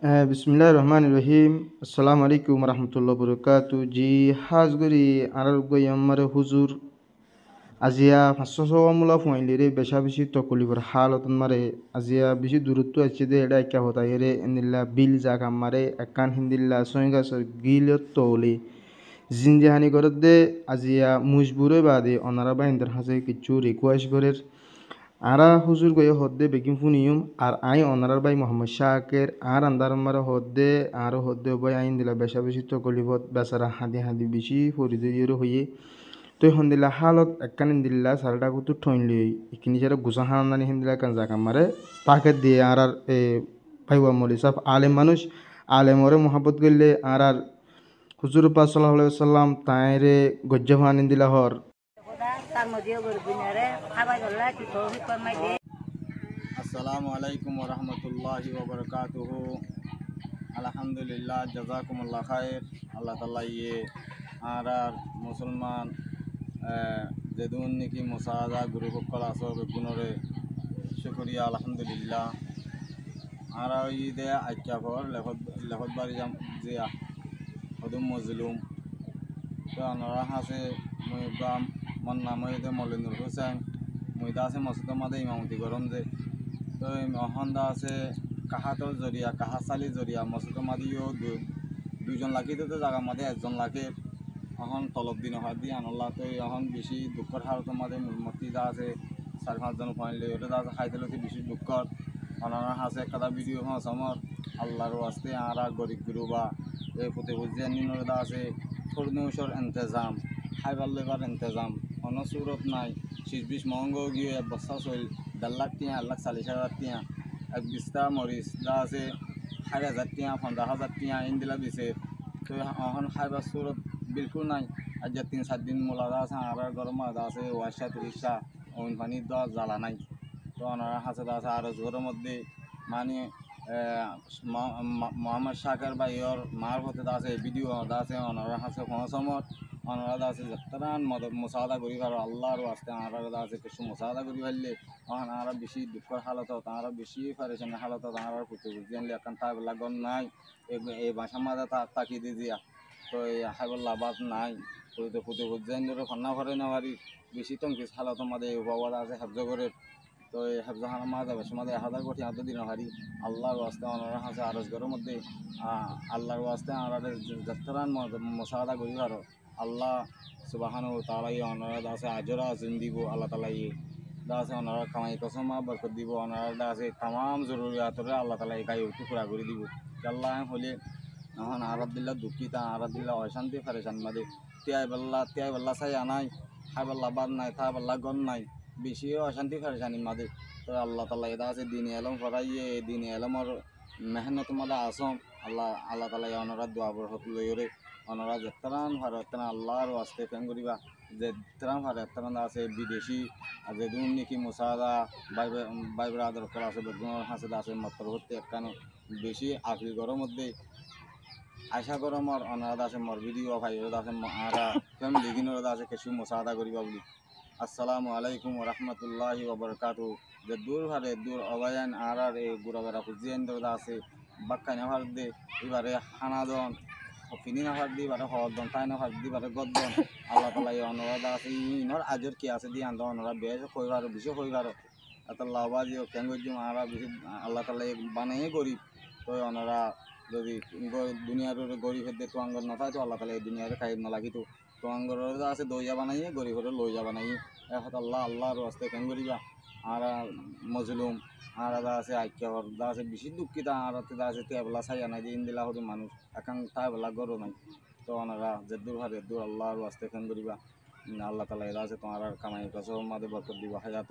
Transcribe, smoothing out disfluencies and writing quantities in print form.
বিসমিল্লাহির রহমানির রহিম। আসসালামু আলাইকুম রহমতুল্লাহ বরকাতু। জি হাজগরি আনার গয়াম্মারে হুজুর আজিয়া 500 মূলা ফুয়াইলিরে বেশা বেশি তকলিবর হালত মারে আজিয়া বেশি দূরত্ব আছে দে এটা একা হতা এরে এনিল্লা বিল জাগা মারে একান হিন্দিল্লা সয়গাছর গিলত তৌলি জিনজাহানি করত দে আজিয়া মুজবুরে বাদে অনারা বাইন্দার হাসে কিছু রিকোয়েস্ট করের আরা হুজুর গয়ে হদ্দে বেগিন ফুনিয়ম আর আই অনারার বাই মোহাম্মদ শাকের আর আন্দার মারা হদ্দে আর হদ্দে বই আইন দিলা বেশা বেশি তো গলিবত বেচারা হাদি হাদি বেশি ফরিদর হয়ে তুই হন্দিলা হালত একখান দিল্লা সারটা কুতু ঠইনলি ইখিনি যারা গুছা হানানি হিন্দিলা কান জাকা মারে তাকে দিয়ে আর ভাইবা মলি সাফ আলেম মানুষ আলেমরে মহাব্বত করলে আর হুজুর পাক সাল্লাল্লাহু আলাইহি ওয়াসাল্লাম তাইরে গজ্জা হানিন দিলা হর আসসালামু আলাইকুম ওরহমতুল্লাহি ওবরকাতুহু। আলহামদুলিল্লাহ, জাজাকুমুল্লাহ খায়ের। আল্লাহ তাআলা ইয়ে আর মুসলমান যেদুন নাকি মুসাদা গুরু সকল আসো বেগুনরে শুকরিয়া আলহামদুলিল্লাহ। আর ঈদে আজ্ঞা পর লেখত বাড়ি যাম জিয়া হদুম মজলুম তো আনারা হাসে মই বাম মন নাম মলিনুর হোসেন মইদা আছে মসজিদ মাদে ইমামতি গরম যে তো হন্দা আছে কাহাতর জরিয়া কাহাচালি জরিয়া মসজিদ মাদিও দুইজন লাগি তো জায়গা মাদে একজন লাগে এখন তলব দিন হাত দিয়ে আনলা তো এখন বেশি দুঃখর হালত মাদে মূর্তি যা আছে 4-5 জন ফাইলে ওটা যা আছে খাইতে বেশি দুঃখর অনারা হাসে একটা ভিডিও হাস আমার আল্লাহর ওয়াস্তে আর গরিব গুরু বা এই ফুটে বুঝিয়ে নিনরা আছে ফরনুসর ইন্তজাম খাইবার লেবার ইন্তজাম কোনো সুরত নাই 20 মহঙ্গ গিয়ে এক বস্তা চল 1.5 লাখ টিয়া 1,40,000 টিয়া এক বিস্তা মরিচ যা আছে 4,000 টিয়া 15,000 টিয়া ইন্দিলা দিছে তো এখন খাইবার সুরত বিলকুল নাই। আজ 3-4 দিন মোলা আছে আর গরম আছে 30 ওন পানি দেওয়া জ্বালা নাই তো ওনারা হাসে আছে আর জোরের মধ্যে মানে মোহাম্মদ শাকের বা ইয়র মার হতে আছে ভিডিও আছে ওনারা হাসে সময় ওনারা আছে যাত্রান মুসাদা করি পারো আল্লাহর ওয়াস্তে ওনারা আছে কিছু মুসাদা করি পারলে ওনারা বেশি দুঃখের হালত তারা বেশি পারেশানি হালত তারা পুঁতে বুঝি আনলে এখন তাই লাগন নাই এই বাসার মাঝে তাকি দিয়ে দিয়া তো এই হাইবল্লা বাদ নাই তো পুঁতে বুঝি আনলে ফন্না করে না পারি বেশি তো কিছু হালত মাঝে বাবা আছে হেফজ করে তো এই হেফজাহানা মাঝে বেশি মাঝে 1000 কোটি আদ দিন হারি আল্লাহর ওয়াস্তে ওনারা হাসে আরজ ঘরের মধ্যে আল্লাহর ওয়াস্তে ওনারা যাত্রান মুসাদা করি পারো আল্লাহ সুবহানাহু ওয়া তাআলা ওনারা আছে আজরা আজম দিব আল্লাহ তাআলা আছে ওনারা কামাই কসমা বরকত দিব ওনারা আছে তাম জরুরিয়াতরে আল্লাহ তাআলা এই গায়ে টুকরা করে দিব আল্লাহ হলে এখন আরাদিল্লা দুঃখিতা আরাদিল্লা অশান্তি ফারেশান মাদে তিয়াই বেল্লা চাই আনাই খাই বেল্লা বাদ নাই থা বেল্লা গন নাই বেশি অশান্তি ফারেশানি মাদে তো আল্লাহ তাআলা এটা আছে দিন এলম ফরাইয়ে দিন এলমর মেহনত মাদে আসম আল্লাহ তাআলা ওনারা দোয়া বরকত লইরে ওনারা যেতরান ভারে তেনা আল্লাহর ওয়াস্তে ফেন করিবা যেতরান ভারে তেনা আছে বিদেশি যে দুন নাকি মুসাদা বাই ব্রাদার করা আছে বেগুনের হাসে আছে মতর হতে একখানে বেশি আফিল গরম মধ্যে আশা গরমর ওনারা আছে মর ভিডিও ভাই ওরা আছে আর ফ্যামিলি গিনরা আছে কিছু মুসাদা করিবা বলি। আসসালামু আলাইকুম রহমতুল্লাহি ওবরকাতু। যে দূর ভারে দূর অবায়ান আর এই গুড়াবেড়া খুঁজিয়েন দরদা আছে বাক্কাই না ভার দে এবারে হানাদন ফিনি না ভার দি এবারে হরদন তাই না ভার দি এবারে গদ্দন আল্লাহ তাআলা এই অনুরাধ আছে ইনর আজর কি আছে দিয়ে আন্দা অনুরা বেশ কইবার বেশি কইবার এত লাভবাজি ও কেন গজুম আর বেশি আল্লাহ তাআলা বানাই গরিব তো ওনারা যদি দুনিয়ার গরিব হতে তো আঙ্গর না থাকে তো আল্লাহ তাআলা এই দুনিয়ার খাইব না লাগি তো আঙ্গর আছে দইয়া বানাইয়ে গরিব হলে লইয়া বানাইয়ে এখন আল্লাহর ওয়াস্তে কেন করিবা আর মজলুম আর আছে আইক্যর দা আছে বেশি দুঃখিত আর আছে তেবলা ছাইয়া নাই দিন দিলা হতে মানুষ এখন তাই বেলা গরো নাই তো ওনারা যে দূর হারে দূর আল্লাহর ওয়াস্তে কেন করিবা আল্লাহ তাআলা এরা আছে তোমার কামাই কসম মাদে বরকত দিবা হায়াত